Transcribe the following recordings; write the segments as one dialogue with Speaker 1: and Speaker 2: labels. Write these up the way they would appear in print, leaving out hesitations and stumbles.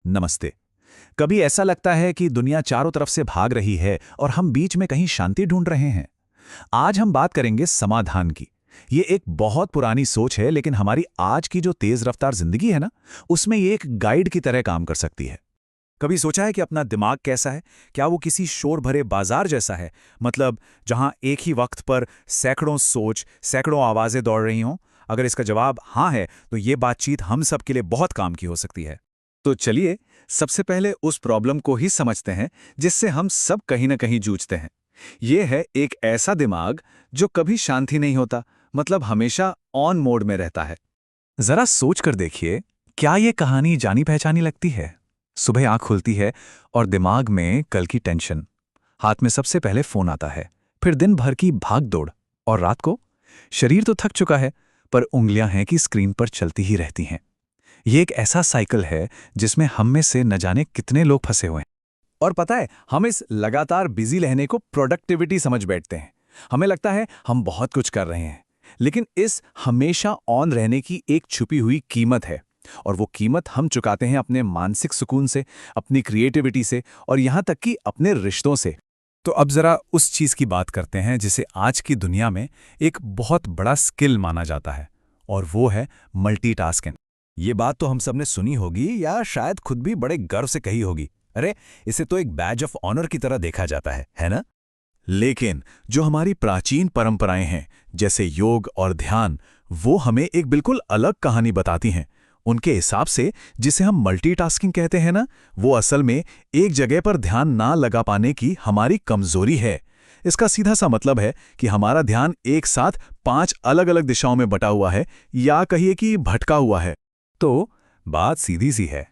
Speaker 1: नमस्ते। कभी ऐसा लगता है कि दुनिया चारों तरफ से भाग रही है और हम बीच में कहीं शांति ढूंढ रहे हैं। आज हम बात करेंगे समाधान की। ये एक बहुत पुरानी सोच है, लेकिन हमारी आज की जो तेज रफ्तार जिंदगी है ना, उसमें ये एक गाइड की तरह काम कर सकती है। कभी सोचा है कि अपना दिमाग कैसा है? क्या वो किसी शोर भरे बाजार जैसा है? मतलब जहां एक ही वक्त पर सैकड़ों सोच, सैकड़ों आवाजें दौड़ रही हों? अगर इसका जवाब हाँ है, तो ये बातचीत हम सब के लिए बहुत काम की हो सकती है। तो चलिए, सबसे पहले उस प्रॉब्लम को ही समझते हैं जिससे हम सब कहीं ना कहीं जूझते हैं। ये है एक ऐसा दिमाग जो कभी शांति नहीं होता, मतलब हमेशा ऑन मोड में रहता है।
Speaker 2: जरा सोच कर देखिए, क्या ये कहानी जानी पहचानी लगती है? सुबह आंख खुलती है और दिमाग में कल की टेंशन। हाथ में सबसे पहले फोन आता है, फिर दिन भर की भाग दौड़, और रात को शरीर तो थक चुका है, पर उंगलियां हैं कि स्क्रीन पर चलती ही रहती हैं। ये एक ऐसा साइकिल है जिसमें हम में से न जाने कितने लोग फंसे हुए हैं।
Speaker 1: और पता है, हम इस लगातार बिजी रहने को प्रोडक्टिविटी समझ बैठते हैं। हमें लगता है हम बहुत कुछ कर रहे हैं, लेकिन इस हमेशा ऑन रहने की एक छुपी हुई कीमत है। और वो कीमत हम चुकाते हैं अपने मानसिक सुकून से, अपनी क्रिएटिविटी से, और यहाँ तक कि अपने रिश्तों से। तो अब जरा उस चीज की बात करते हैं जिसे आज की दुनिया में एक बहुत बड़ा स्किल माना जाता है, और वो है मल्टीटास्किंग। ये बात तो हम सबने सुनी होगी, या शायद खुद भी बड़े गर्व से कही होगी। अरे, इसे तो एक बैज ऑफ ऑनर की तरह देखा जाता है ना? लेकिन जो हमारी प्राचीन परंपराएं हैं, जैसे योग और ध्यान, वो हमें एक बिल्कुल अलग कहानी बताती हैं। उनके हिसाब से जिसे हम मल्टीटास्किंग कहते हैं ना, वो असल में एक जगह पर ध्यान ना लगा पाने की हमारी कमजोरी है। इसका सीधा सा मतलब है कि हमारा ध्यान एक साथ 5 अलग अलग दिशाओं में बटा हुआ है, या कहिए कि भटका हुआ है। तो बात सीधी सी है।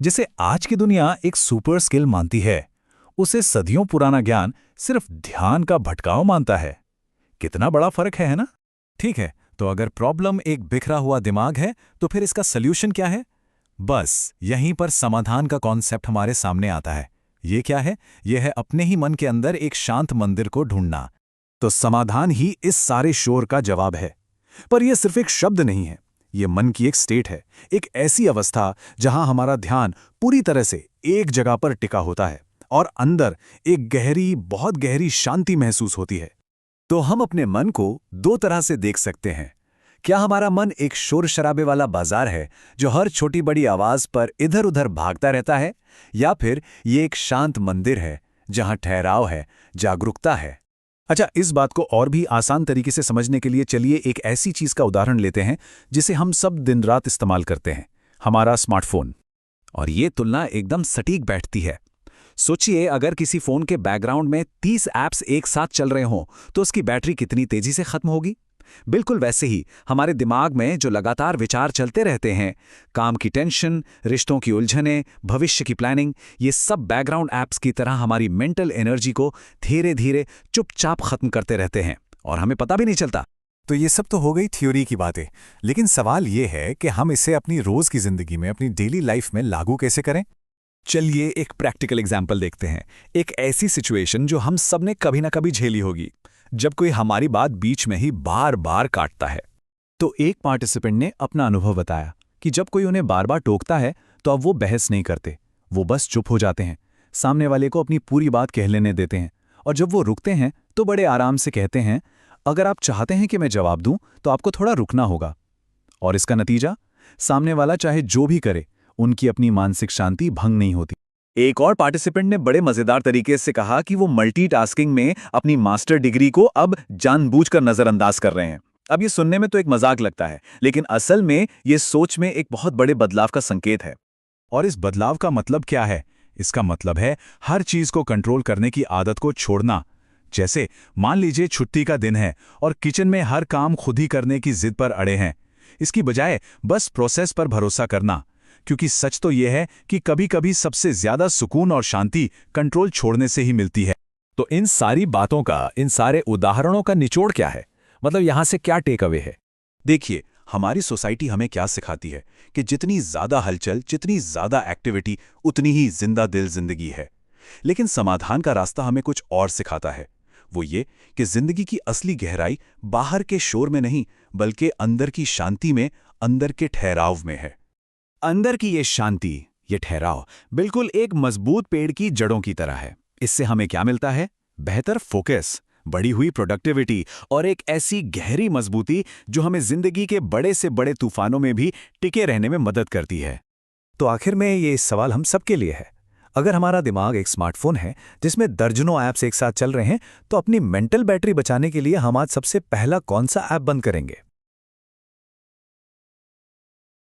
Speaker 1: जिसे आज की दुनिया एक सुपर स्किल मानती है, उसे सदियों पुराना ज्ञान सिर्फ ध्यान का भटकाव मानता है। कितना बड़ा फर्क है ना? ठीक है, तो अगर प्रॉब्लम एक बिखरा हुआ दिमाग है, तो फिर इसका सल्यूशन क्या है? बस यहीं पर समाधान का कॉन्सेप्ट हमारे सामने आता है। ये क्या है? यह है अपने ही मन के अंदर एक शांत मंदिर को ढूंढना। तो समाधान ही इस सारे शोर का जवाब है। पर यह सिर्फ एक शब्द नहीं है, ये मन की एक स्टेट है, एक ऐसी अवस्था जहां हमारा ध्यान पूरी तरह से एक जगह पर टिका होता है और अंदर एक गहरी, बहुत गहरी शांति महसूस होती है। तो हम अपने मन को दो तरह से देख सकते हैं। क्या हमारा मन एक शोर शराबे वाला बाजार है जो हर छोटी बड़ी आवाज पर इधर उधर भागता रहता है, या फिर ये एक शांत मंदिर है जहां ठहराव है, जागरूकता है? अच्छा, इस बात को और भी आसान तरीके से समझने के लिए चलिए एक ऐसी चीज का उदाहरण लेते हैं जिसे हम सब दिन रात इस्तेमाल करते हैं, हमारा स्मार्टफोन। और ये तुलना एकदम सटीक बैठती है। सोचिए, अगर किसी फोन के बैकग्राउंड में 30 ऐप्स एक साथ चल रहे हों, तो उसकी बैटरी कितनी तेजी से खत्म होगी। बिल्कुल वैसे ही हमारे दिमाग में जो लगातार विचार चलते रहते हैं, काम की टेंशन, रिश्तों की उलझनें, भविष्य की प्लानिंग, ये सब बैकग्राउंड ऐप्स की तरह हमारी मेंटल एनर्जी को धीरे धीरे चुपचाप खत्म करते रहते हैं, और हमें पता भी नहीं चलता। तो ये सब तो हो गई थ्योरी की बातें, लेकिन सवाल ये है कि हम इसे अपनी रोज की जिंदगी में, अपनी डेली लाइफ में लागू कैसे करें? चलिए एक प्रैक्टिकल एग्जाम्पल देखते हैं। एक ऐसी सिचुएशन जो हम सब ने कभी ना कभी झेली होगी, जब कोई हमारी बात बीच में ही बार बार काटता है। तो एक पार्टिसिपेंट ने अपना अनुभव बताया कि जब कोई उन्हें बार बार टोकता है, तो अब वो बहस नहीं करते, वो बस चुप हो जाते हैं, सामने वाले को अपनी पूरी बात कह लेने देते हैं, और जब वो रुकते हैं तो बड़े आराम से कहते हैं, अगर आप चाहते हैं कि मैं जवाब दूं तो आपको थोड़ा रुकना होगा। और इसका नतीजा, सामने वाला चाहे जो भी करे, उनकी अपनी मानसिक शांति भंग नहीं होती। एक और पार्टिसिपेंट ने बड़े मजेदार तरीके से कहा कि वो मल्टीटास्किंग में अपनी मास्टर डिग्री को अब जानबूझकर नजरअंदाज कर रहे हैं। अब ये सुनने में तो एक मजाक लगता है, लेकिन असल में ये सोच में एक बहुत बड़े बदलाव का संकेत है। और इस बदलाव का मतलब क्या है? इसका मतलब है हर चीज को कंट्रोल करने की आदत को छोड़ना। जैसे मान लीजिए छुट्टी का दिन है और किचन में हर काम खुद ही करने की जिद पर अड़े हैं। इसकी बजाय बस प्रोसेस पर भरोसा करना, क्योंकि सच तो यह है कि कभी-कभी सबसे ज्यादा सुकून और शांति कंट्रोल छोड़ने से ही मिलती है। तो इन सारी बातों का, इन सारे उदाहरणों का निचोड़ क्या है? मतलब यहां से क्या टेक अवे है? देखिए, हमारी सोसाइटी हमें क्या सिखाती है कि जितनी ज्यादा हलचल, जितनी ज्यादा एक्टिविटी, उतनी ही जिंदा दिल जिंदगी है। लेकिन समाधान का रास्ता हमें कुछ और सिखाता है। वो ये कि जिंदगी की असली गहराई बाहर के शोर में नहीं, बल्कि अंदर की शांति में, अंदर के ठहराव में है। अंदर की ये शांति, ये ठहराव बिल्कुल एक मजबूत पेड़ की जड़ों की तरह है। इससे हमें क्या मिलता है? बेहतर फोकस, बढ़ी हुई प्रोडक्टिविटी और एक ऐसी गहरी मजबूती जो हमें जिंदगी के बड़े से बड़े तूफानों में भी टिके रहने में मदद करती है।
Speaker 2: तो आखिर में ये सवाल हम सबके लिए है। अगर हमारा दिमाग एक स्मार्टफोन है जिसमें दर्जनों ऐप्स एक साथ चल रहे हैं, तो अपनी मेंटल बैटरी बचाने के लिए हम आज सबसे पहला कौन सा ऐप बंद करेंगे?